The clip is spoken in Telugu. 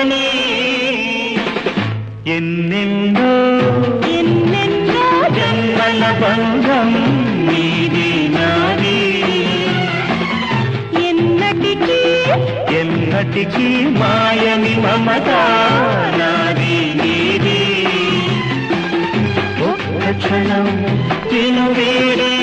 కమ్మని ఎన్నెన్నో జన్మల బంధం నీది నాది ఎన్నటికీ మాయని మమత నాది నీది ఒక్క క్షణం తిను వేడి